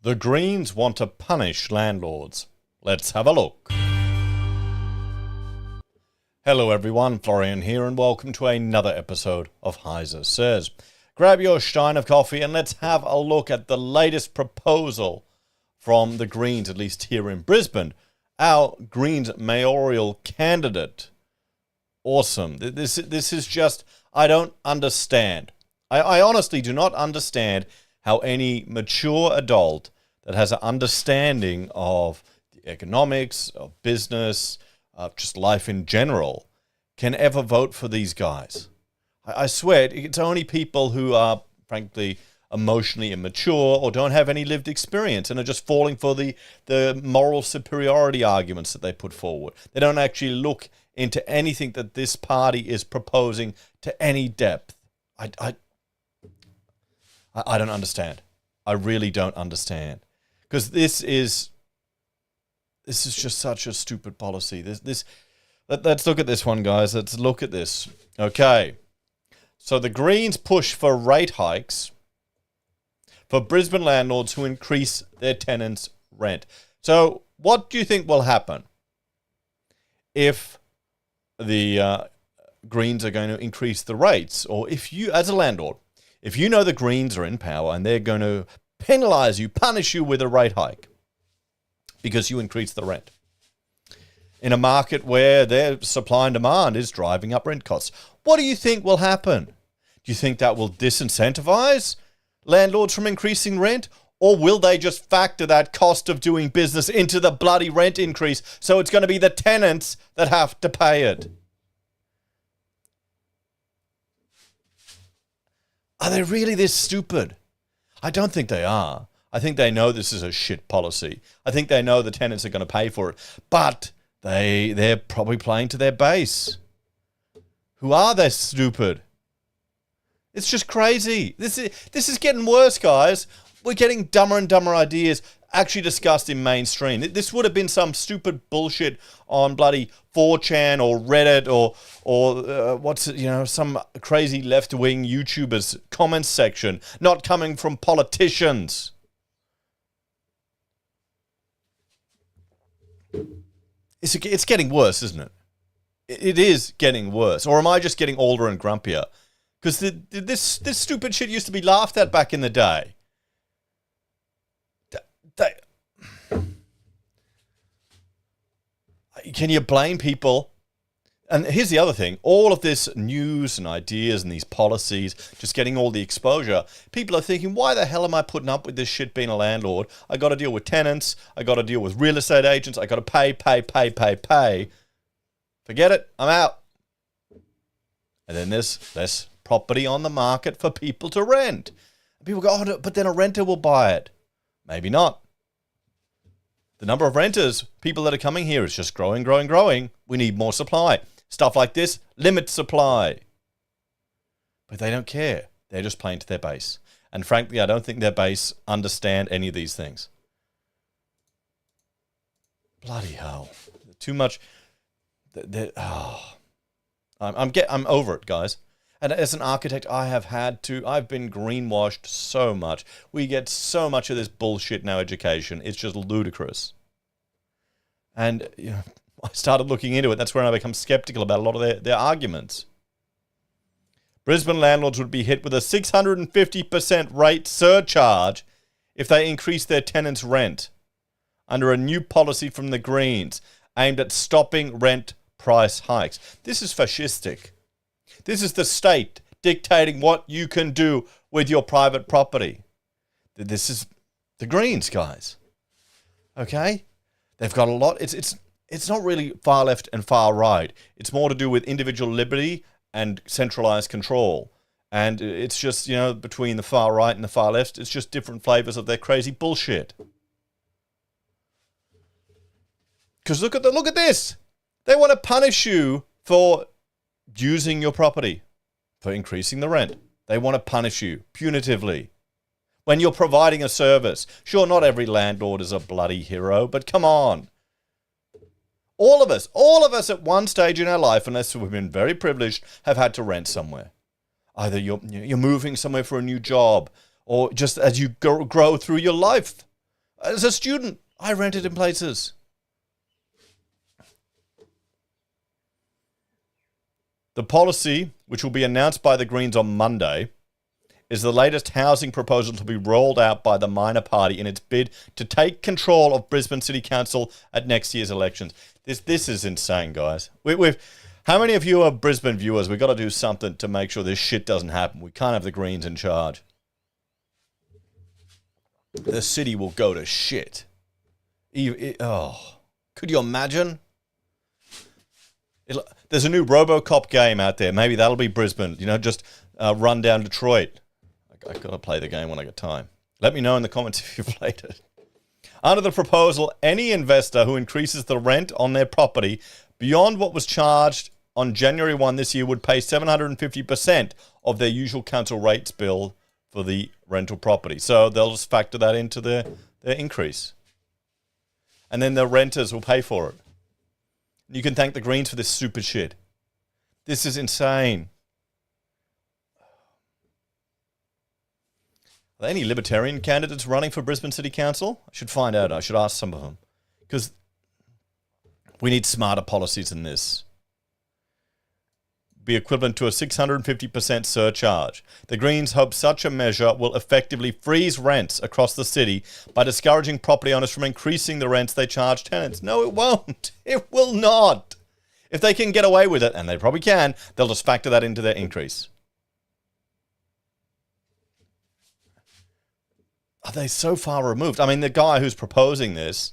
The Greens want to punish landlords. Let's have a look. Hello everyone, Florian here and welcome to another episode of HeiseSays. Grab your stein of coffee and let's have a look at the latest proposal from the Greens, at least here in Brisbane. Our Greens mayoral candidate. Awesome. This is just, I don't understand. I honestly do not understand how any mature adult that has an understanding of the economics, of business, of just life in general, can ever vote for these guys. I swear, it's only people who are, frankly, emotionally immature or don't have any lived experience and are just falling for the moral superiority arguments that they put forward. They don't actually look into anything that this party is proposing to any depth. I don't understand. I really don't understand. Because this is just such a stupid policy. Let's look at this one, guys. Let's look at this. Okay. So the Greens push for rate hikes for Brisbane landlords who increase their tenants' rent. So what do you think will happen if the Greens are going to increase the rates? Or if you, as a landlord, if you know the Greens are in power and they're going to penalise you, punish you with a rate hike because you increase the rent in a market where their supply and demand is driving up rent costs, what do you think will happen? Do you think that will disincentivize landlords from increasing rent? Or will they just factor that cost of doing business into the bloody rent increase, so it's going to be the tenants that have to pay it? Are they really this stupid? I don't think they are. I think they know this is a shit policy. I think they know the tenants are going to pay for it. But they're probably playing to their base. Who are they stupid? It's just crazy. This is getting worse, guys. We're getting dumber and dumber ideas actually discussed in mainstream. This would have been some stupid bullshit on bloody 4chan or Reddit or some crazy left-wing YouTubers' comments section, not coming from politicians. It's getting worse, isn't it? It is getting worse. Or am I just getting older and grumpier? Because this stupid shit used to be laughed at back in the day. Can you blame people? And here's the other thing. All of this news and ideas and these policies, just getting all the exposure, people are thinking, why the hell am I putting up with this shit being a landlord? I got to deal with tenants. I got to deal with real estate agents. I got to pay. Forget it. I'm out. And then there's less property on the market for people to rent. And people go, oh, no, but then a renter will buy it. Maybe not. The number of renters, people that are coming here, is just growing. We need more supply. Stuff like this, limit supply. But they don't care. They're just playing to their base. And frankly, I don't think their base understand any of these things. Bloody hell. Too much. I'm over it, guys. And as an architect, I've been greenwashed so much. We get so much of this bullshit in our education. It's just ludicrous. And I started looking into it. That's when I become skeptical about a lot of their arguments. Brisbane landlords would be hit with a 650% rate surcharge if they increase their tenants' rent under a new policy from the Greens aimed at stopping rent price hikes. This is fascistic. This is the state dictating what you can do with your private property. This is the Greens, guys. Okay? They've got a lot. It's not really far left and far right. It's more to do with individual liberty and centralized control. And it's just, between the far right and the far left, it's just different flavors of their crazy bullshit. Because look at this. They want to punish you for using your property, for increasing the rent. They want to punish you punitively when you're providing a service. Sure, not every landlord is a bloody hero, but come on. All of us at one stage in our life, unless we've been very privileged, have had to rent somewhere. Either you're moving somewhere for a new job, or just as you grow through your life, As a student, I rented in places. The policy, which will be announced by the Greens on Monday, is the latest housing proposal to be rolled out by the minor party in its bid to take control of Brisbane City Council at next year's elections. This is insane, guys. How many of you are Brisbane viewers? We've got to do something to make sure this shit doesn't happen. We can't have the Greens in charge. The city will go to shit. Could you imagine? There's a new RoboCop game out there. Maybe that'll be Brisbane. Just run down Detroit. I've got to play the game when I get time. Let me know in the comments if you've played it. Under the proposal, any investor who increases the rent on their property beyond what was charged on January 1 this year would pay 750% of their usual council rates bill for the rental property. So they'll just factor that into their increase. And then the renters will pay for it. You can thank the Greens for this stupid shit. This is insane. Are there any Libertarian candidates running for Brisbane City Council? I should find out. I should ask some of them. Because we need smarter policies than this. Be equivalent to a 650% surcharge. The Greens hope such a measure will effectively freeze rents across the city by discouraging property owners from increasing the rents they charge tenants. No, it won't. It will not. If they can get away with it, and they probably can, they'll just factor that into their increase. Are they so far removed? I mean, the guy who's proposing this,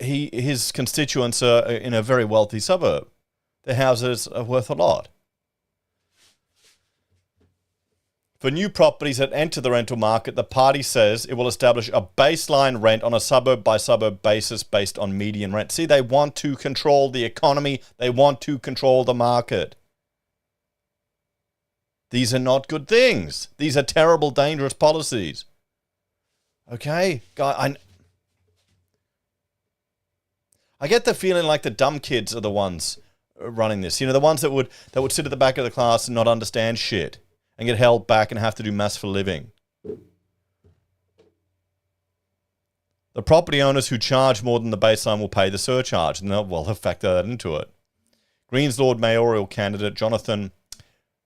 his constituents are in a very wealthy suburb. Their houses are worth a lot. For new properties that enter the rental market, the party says it will establish a baseline rent on a suburb-by-suburb basis based on median rent. See, they want to control the economy. They want to control the market. These are not good things. These are terrible, dangerous policies. Okay? I get the feeling like the dumb kids are the ones running this. The ones that would sit at the back of the class and not understand shit and get held back and have to do maths for a living. The property owners who charge more than the baseline will pay the surcharge, and they'll factor that into it. Greens Lord mayoral candidate Jonathan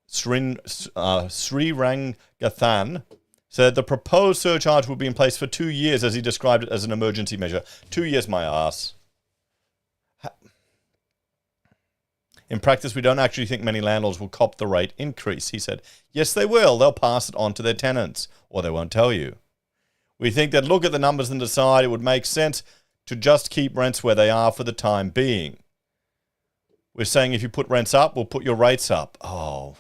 Srirangathan said the proposed surcharge will be in place for 2 years, as he described it as an emergency measure. 2 years, my ass. In practice, we don't actually think many landlords will cop the rate increase, he said. Yes, they will. They'll pass it on to their tenants, or they won't tell you. We think that look at the numbers and decide it would make sense to just keep rents where they are for the time being. We're saying if you put rents up, we'll put your rates up. Oh.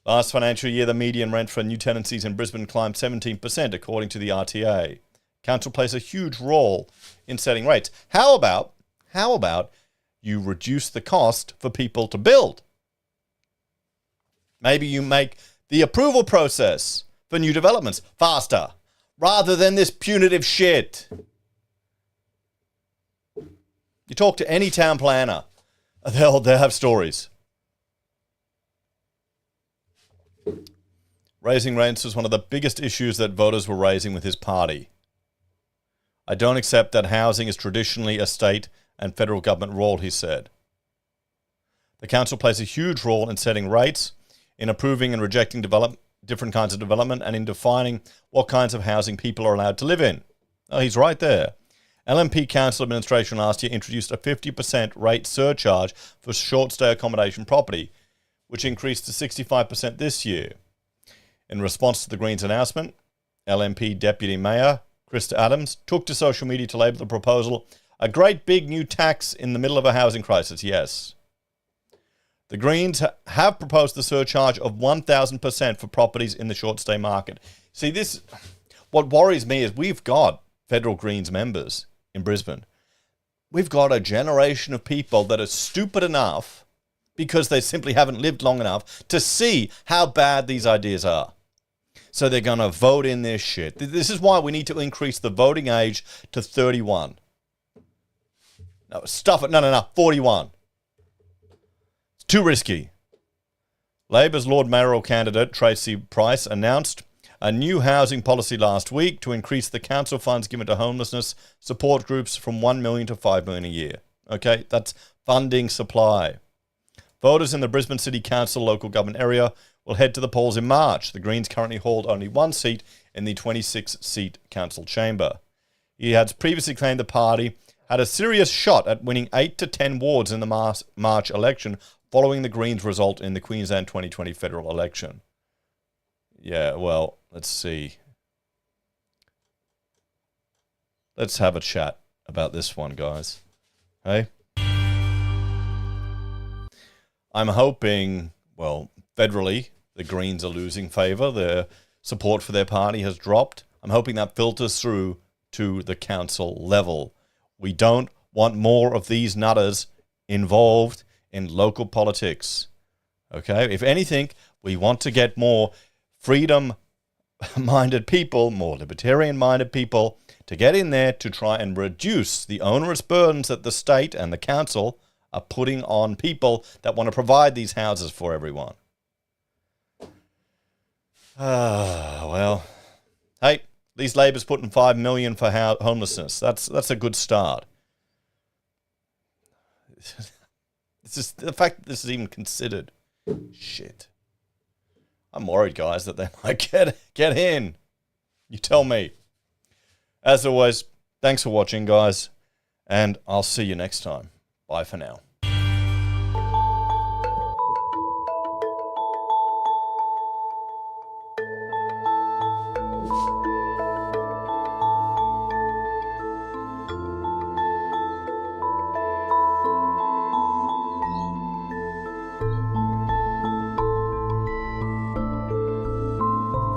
Last financial year, the median rent for new tenancies in Brisbane climbed 17%, according to the RTA. Council plays a huge role in setting rates. How about you reduce the cost for people to build? Maybe you make the approval process for new developments faster, rather than this punitive shit. You talk to any town planner, they'll have stories. Raising rents was one of the biggest issues that voters were raising with his party. I don't accept that housing is traditionally a state and federal government role, he said. The council plays a huge role in setting rates, in approving and rejecting different kinds of development, and in defining what kinds of housing people are allowed to live in. Oh, he's right there. LNP Council Administration last year introduced a 50% rate surcharge for short stay accommodation property, which increased to 65% this year. In response to the Greens' announcement, LNP Deputy Mayor Krista Adams took to social media to label the proposal a great big new tax in the middle of a housing crisis. Yes. The Greens have proposed the surcharge of 1,000% for properties in the short stay market. See, what worries me is we've got federal Greens members in Brisbane. We've got a generation of people that are stupid enough, because they simply haven't lived long enough, to see how bad these ideas are. So they're going to vote in this shit. This is why we need to increase the voting age to 31. No, stuff it. No, 41. It's too risky. Labor's Lord mayoral candidate Tracy Price announced a new housing policy last week to increase the council funds given to homelessness support groups from $1 million to $5 million a year. Okay, that's funding supply. Voters in the Brisbane City Council local government area will head to the polls in March. The Greens currently hold only one seat in the 26-seat council chamber. He had previously claimed the party had a serious shot at winning 8 to 10 wards in the March election following the Greens' result in the Queensland 2020 federal election. Yeah, well, let's see. Let's have a chat about this one, guys. Hey? I'm hoping, well, federally, the Greens are losing favour. Their support for their party has dropped. I'm hoping that filters through to the council level. We don't want more of these nutters involved in local politics. Okay? If anything, we want to get more freedom-minded people, more libertarian-minded people to get in there to try and reduce the onerous burdens that the state and the council are putting on people that want to provide these houses for everyone. Well, hey, these Labor's putting $5 million for homelessness. That's a good start. This is the fact that this is even considered. Shit. I'm worried, guys, that they might get in. You tell me. As always, thanks for watching, guys, and I'll see you next time. Bye for now.